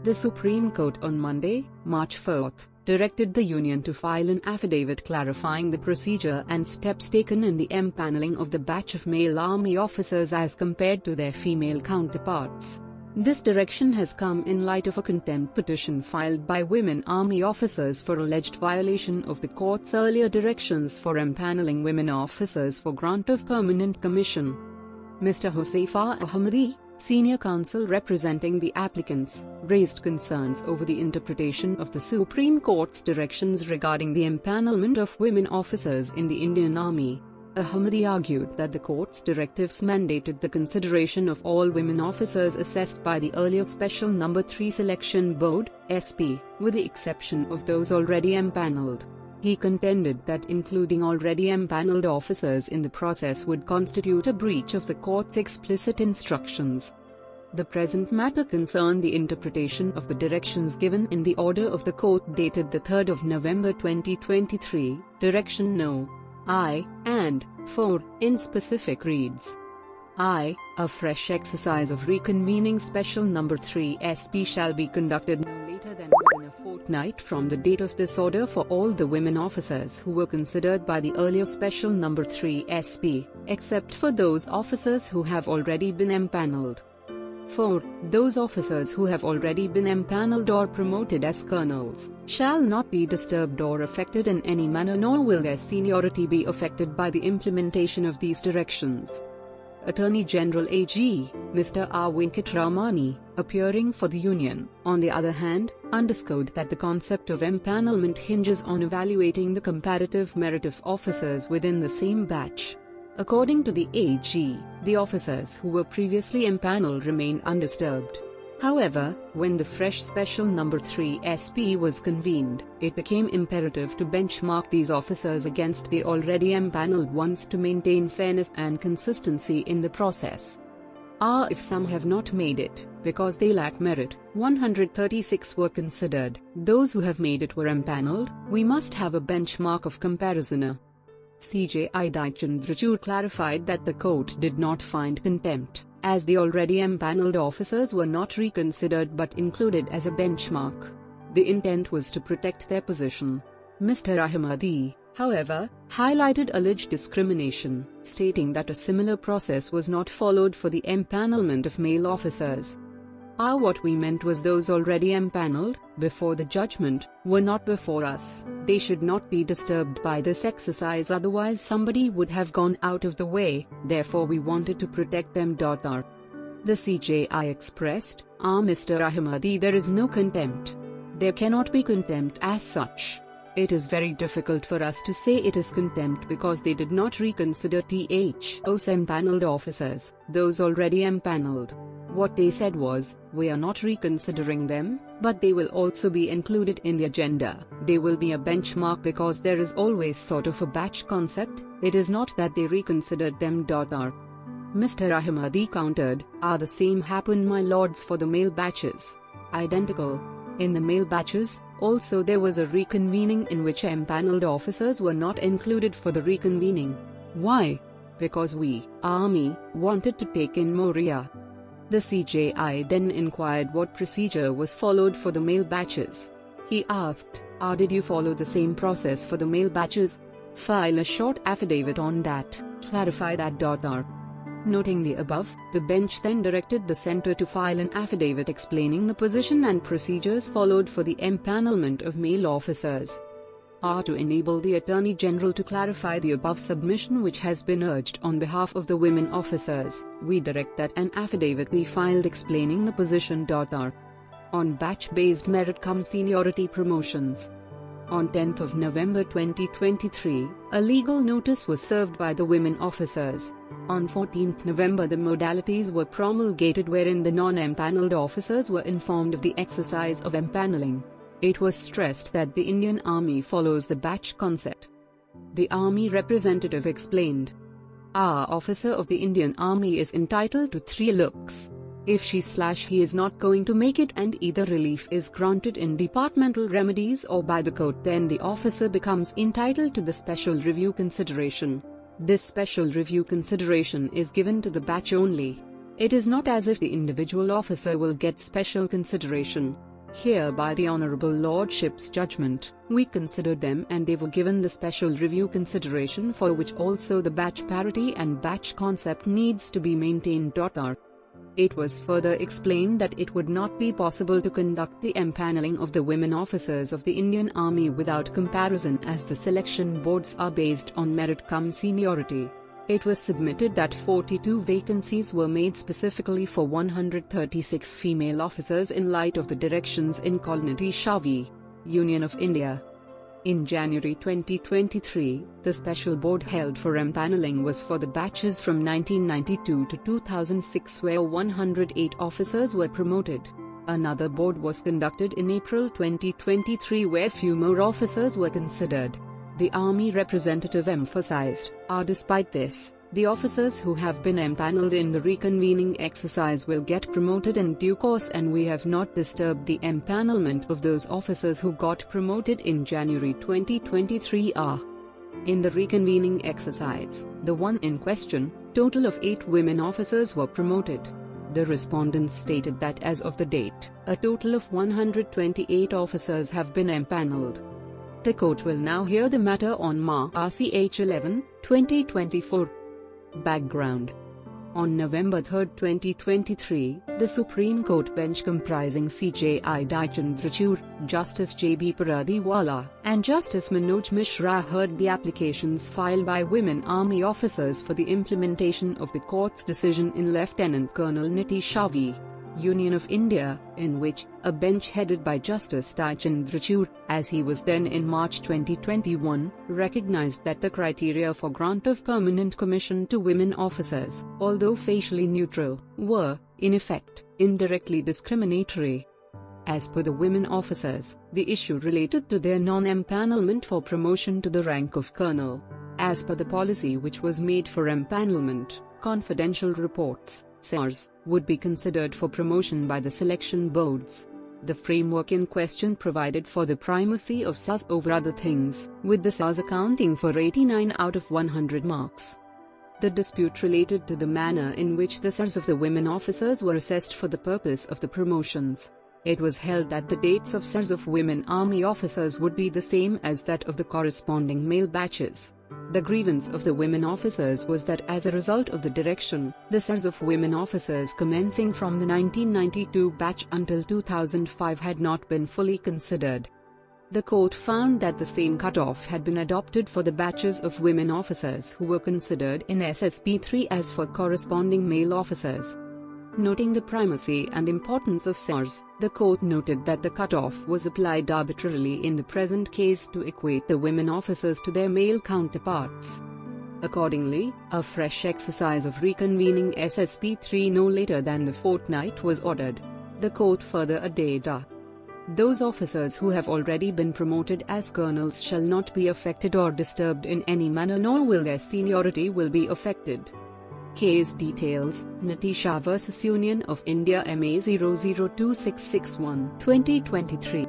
The Supreme Court on Monday, March 4, directed the union to file an affidavit clarifying the procedure and steps taken in the empaneling of the batch of male Army officers as compared to their female counterparts. This direction has come in light of a contempt petition filed by women Army officers for alleged violation of the court's earlier directions for empaneling women officers for grant of permanent commission. Mr. Hoseifa Ahmadi, senior counsel representing the applicants, raised concerns over the interpretation of the Supreme Court's directions regarding the empanelment of women officers in the Indian Army. Ahmadi argued that the court's directives mandated the consideration of all women officers assessed by the earlier Special No. 3 Selection Board, SP, with the exception of those already empaneled. He contended that including already empaneled officers in the process would constitute a breach of the court's explicit instructions. The present matter concerned the interpretation of the directions given in the order of the court dated the 3rd of November 2023, Direction No. I, and 4, in specific reads. I, a fresh exercise of reconvening Special No. 3 SP shall be conducted no later than within a fortnight from the date of this order for all the women officers who were considered by the earlier Special No. 3 SP, except for those officers who have already been empaneled. 4. Those officers who have already been empaneled or promoted as colonels shall not be disturbed or affected in any manner, nor will their seniority be affected by the implementation of these directions. Attorney General AG, Mr. R. Venkatramani, appearing for the union, on the other hand, underscored that the concept of empanelment hinges on evaluating the comparative merit of officers within the same batch. According to the AG, the officers who were previously empaneled remain undisturbed. However, when the fresh Special No. 3 SP was convened, it became imperative to benchmark these officers against the already empaneled ones to maintain fairness and consistency in the process. If some have not made it, because they lack merit, 136 were considered, those who have made it were empaneled, we must have a benchmark of comparison. CJI Chandrachud clarified that the court did not find contempt, as the already empaneled officers were not reconsidered but included as a benchmark. The intent was to protect their position. Mr. Ahmadi, however, highlighted alleged discrimination, stating that a similar process was not followed for the empanelment of male officers. What we meant was those already empaneled, before the judgment, were not before us. They should not be disturbed by this exercise, otherwise somebody would have gone out of the way, therefore we wanted to protect them. The CJI expressed, Mr. Ahmadi, there is no contempt. There cannot be contempt as such. It is very difficult for us to say it is contempt because they did not reconsider those empaneled officers, those already empaneled. What they said was, we are not reconsidering them, but they will also be included in the agenda. They will be a benchmark because there is always sort of a batch concept. It is not that they reconsidered them. Mr. Ahmadi countered, the same happened, my lords, for the male batches. Identical. In the male batches, also there was a reconvening in which empaneled officers were not included for the reconvening. Why? Because we, Army, wanted to take in Moria. The CJI then inquired what procedure was followed for the male batches. He asked, did you follow the same process for the male batches? File a short affidavit on that, clarify that. Noting the above, the bench then directed the centre to file an affidavit explaining the position and procedures followed for the empanelment of male officers. To enable the Attorney General to clarify the above submission which has been urged on behalf of the women officers, we direct that an affidavit be filed explaining the position. On batch-based merit come seniority promotions. On 10th of November 2023, a legal notice was served by the women officers. On 14th November the modalities were promulgated wherein the non-empaneled officers were informed of the exercise of empaneling. It was stressed that the Indian Army follows the batch concept. The Army representative explained, Our officer of the Indian Army is entitled to 3 looks. If she/he is not going to make it and either relief is granted in departmental remedies or by the court, then the officer becomes entitled to the special review consideration. This special review consideration is given to the batch only. It is not as if the individual officer will get special consideration. Hereby the Honourable Lordship's judgment, we considered them and they were given the special review consideration for which also the batch parity and batch concept needs to be maintained. It was further explained that it would not be possible to conduct the empaneling of the women officers of the Indian Army without comparison, as the selection boards are based on merit cum seniority. It was submitted that 42 vacancies were made specifically for 136 female officers in light of the directions in Colnity Shavi, Union of India. In January 2023, the special board held for empaneling was for the batches from 1992 to 2006, where 108 officers were promoted. Another board was conducted in April 2023 where few more officers were considered. The Army representative emphasized, despite this, the officers who have been empaneled in the reconvening exercise will get promoted in due course, and we have not disturbed the empanelment of those officers who got promoted in January 2023. In the reconvening exercise, the one in question, total of 8 women officers were promoted. The respondents stated that as of the date, a total of 128 officers have been empaneled. The court will now hear the matter on March 11, 2024. Background. On November 3, 2023, the Supreme Court bench comprising CJI Chandrachud, Justice J.B. Paradiwala, and Justice Manoj Mishra heard the applications filed by women army officers for the implementation of the court's decision in Lieutenant Colonel Niti Shavi, Union of India, in which a bench headed by Justice Chandrachud, as he was then in March 2021, recognized that the criteria for grant of permanent commission to women officers, although facially neutral, were, in effect, indirectly discriminatory. As per the women officers, the issue related to their non-empanelment for promotion to the rank of colonel. As per the policy which was made for empanelment, confidential reports, SARs, would be considered for promotion by the selection boards. The framework in question provided for the primacy of SARs over other things, with the SARs accounting for 89 out of 100 marks. The dispute related to the manner in which the SARs of the women officers were assessed for the purpose of the promotions. It was held that the dates of SARs of women army officers would be the same as that of the corresponding male batches. The grievance of the women officers was that as a result of the direction, the SARs of women officers commencing from the 1992 batch until 2005 had not been fully considered. The court found that the same cutoff had been adopted for the batches of women officers who were considered in SSP 3 as for corresponding male officers. Noting the primacy and importance of SARs, the court noted that the cutoff was applied arbitrarily in the present case to equate the women officers to their male counterparts. Accordingly, a fresh exercise of reconvening SSP 3 no later than the fortnight was ordered. The court further added, those officers who have already been promoted as colonels shall not be affected or disturbed in any manner, nor will their seniority will be affected. Case details: Natisha vs Union of India MA 002661 2023.